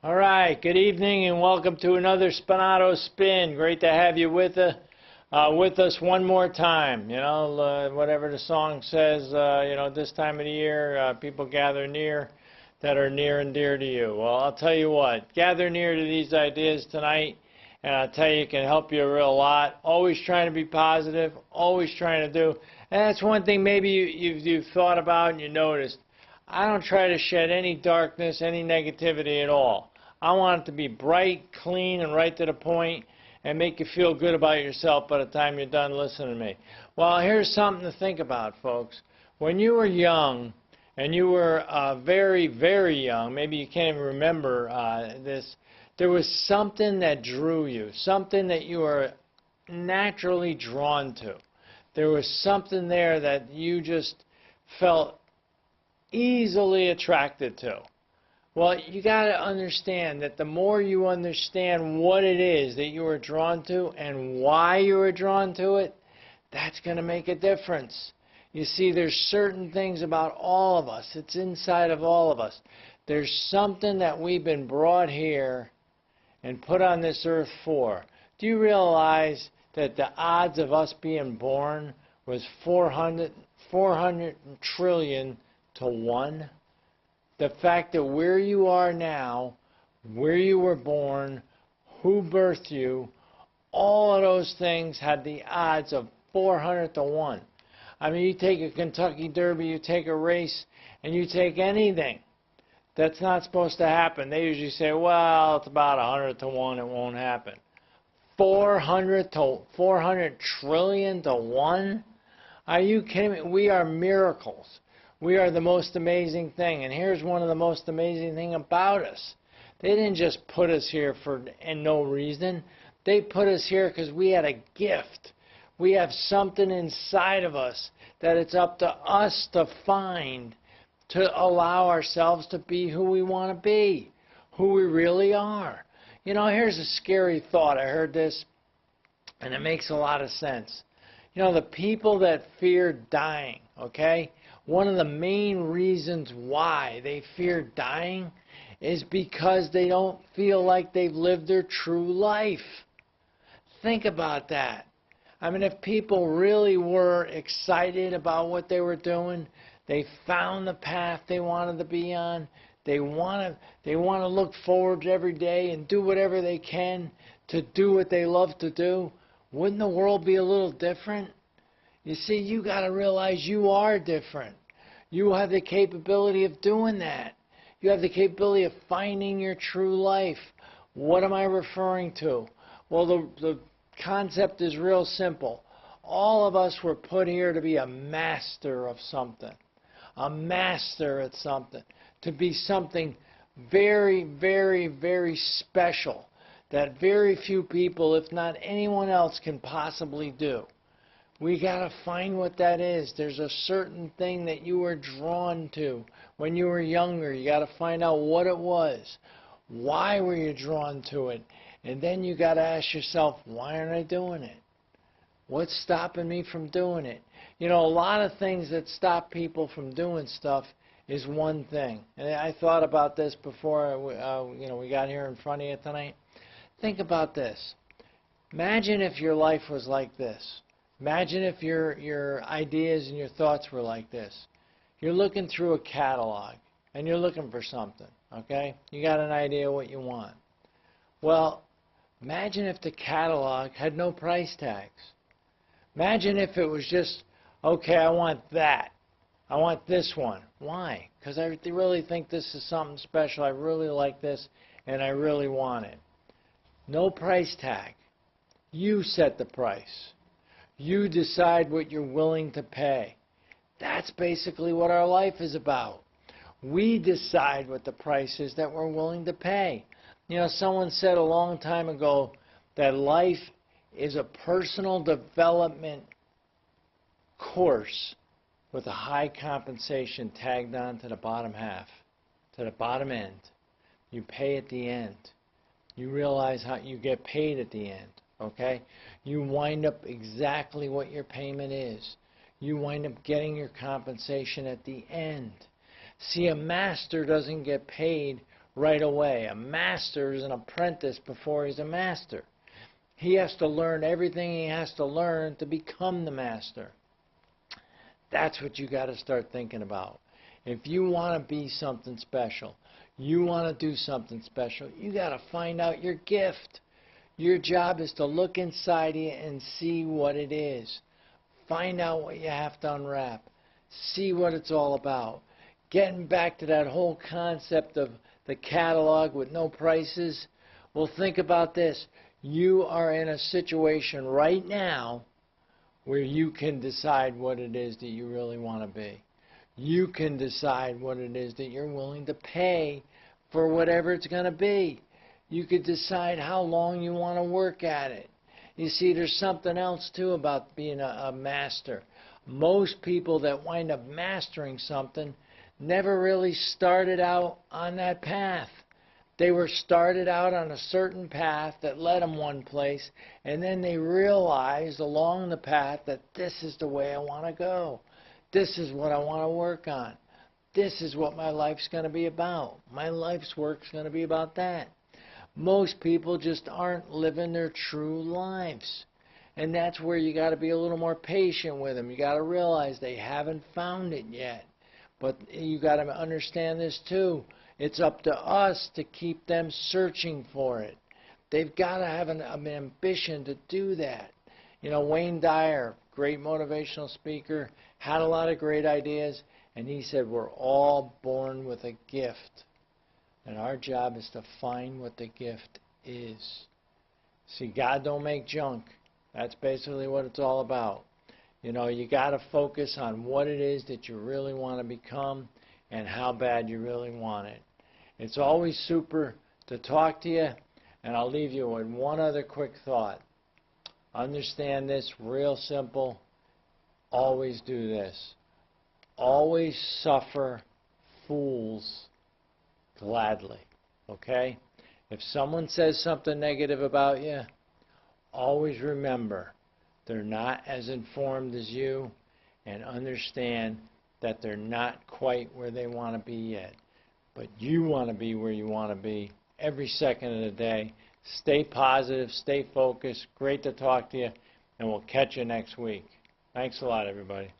All right, good evening and welcome to another Spinato Spin. Great to have you with us one more time. You know, whatever the song says, this time of the year, people gather near that are near and dear to you. Well, I'll tell you what, gather near to these ideas tonight, and I'll tell you, it can help you a real lot. Always trying to be positive, always trying to do. And that's one thing maybe you've thought about and you noticed. I don't try to shed any darkness, any negativity at all. I want it to be bright, clean, and right to the point and make you feel good about yourself by the time you're done listening to me. Well, here's something to think about, folks. When you were young, and you were very, very young, maybe you can't even remember this, there was something that drew you, something that you were naturally drawn to. There was something there that you just felt easily attracted to. Well, you got to understand that the more you understand what it is that you are drawn to and why you are drawn to it, that's going to make a difference. You see, there's certain things about all of us. It's inside of all of us. There's something that we've been brought here and put on this earth for. Do you realize that the odds of us being born was 400 trillion to 1? The fact that where you are now, where you were born, who birthed you, all of those things had the odds of 400 to 1. I mean, you take a Kentucky Derby, you take a race, and you take anything that's not supposed to happen. They usually say, well, it's about 100 to 1, it won't happen. 400 trillion to 1? Are you kidding me? We are miracles. We are the most amazing thing. And here's one of the most amazing things about us. They didn't just put us here for no reason. They put us here because we had a gift. We have something inside of us that it's up to us to find, to allow ourselves to be who we want to be, who we really are. You know, here's a scary thought. I heard this, and it makes a lot of sense. You know, the people that fear dying, okay, one of the main reasons why they fear dying is because they don't feel like they've lived their true life. Think about that. I mean, if people really were excited about what they were doing, they found the path they wanted to be on, they want to look forward to every day and do whatever they can to do what they love to do, wouldn't the world be a little different? You see, you got to realize you are different. You have the capability of doing that. You have the capability of finding your true life. What am I referring to? Well, the concept is real simple. All of us were put here to be a master of something, a master at something, to be something very, very, very special that very few people, if not anyone else, can possibly do. We got to find what that is. There's a certain thing that you were drawn to when you were younger. You got to find out what it was. Why were you drawn to it? And then you got to ask yourself, why aren't I doing it? What's stopping me from doing it? You know, a lot of things that stop people from doing stuff is one thing. And I thought about this before we got here in front of you tonight. Think about this. Imagine if your life was like this. Imagine if your ideas and your thoughts were like this. You're looking through a catalog, and you're looking for something, okay? You got an idea what you want. Well, imagine if the catalog had no price tags. Imagine if it was just, okay, I want that. I want this one. Why? Because I really think this is something special. I really like this, and I really want it. No price tag. You set the price. You decide what you're willing to pay. That's basically what our life is about. We decide what the price is that we're willing to pay. You know, someone said a long time ago that life is a personal development course with a high compensation tagged on to the bottom half, to the bottom end. You pay at the end. You realize how you get paid at the end. Okay? You wind up exactly what your payment is. You wind up getting your compensation at the end. See, a master doesn't get paid right away. A master is an apprentice before he's a master. He has to learn everything he has to learn to become the master. That's what you got to start thinking about. If you want to be something special, you want to do something special, you got to find out your gift. Your job is to look inside you and see what it is. Find out what you have to unwrap. See what it's all about. Getting back to that whole concept of the catalog with no prices, well, think about this. You are in a situation right now where you can decide what it is that you really want to be. You can decide what it is that you're willing to pay for whatever it's going to be. You could decide how long you want to work at it. You see, there's something else, too, about being a master. Most people that wind up mastering something never really started out on that path. They were started out on a certain path that led them one place, and then they realized along the path that this is the way I want to go. This is what I want to work on. This is what my life's going to be about. My life's work's going to be about that. Most people just aren't living their true lives. And that's where you got to be a little more patient with them. You got to realize they haven't found it yet. But you got to understand this too. It's up to us to keep them searching for it. They've got to have an ambition to do that. You know, Wayne Dyer, great motivational speaker, had a lot of great ideas, and he said we're all born with a gift. And our job is to find what the gift is. See, God don't make junk. That's basically what it's all about. You know, you got to focus on what it is that you really want to become and how bad you really want it. It's always super to talk to you, and I'll leave you with one other quick thought. Understand this, real simple. Always do this. Always suffer fools gladly. Okay? If someone says something negative about you, always remember they're not as informed as you, and understand that they're not quite where they want to be yet. But you want to be where you want to be every second of the day. Stay positive, stay focused. Great to talk to you, and we'll catch you next week. Thanks a lot, everybody.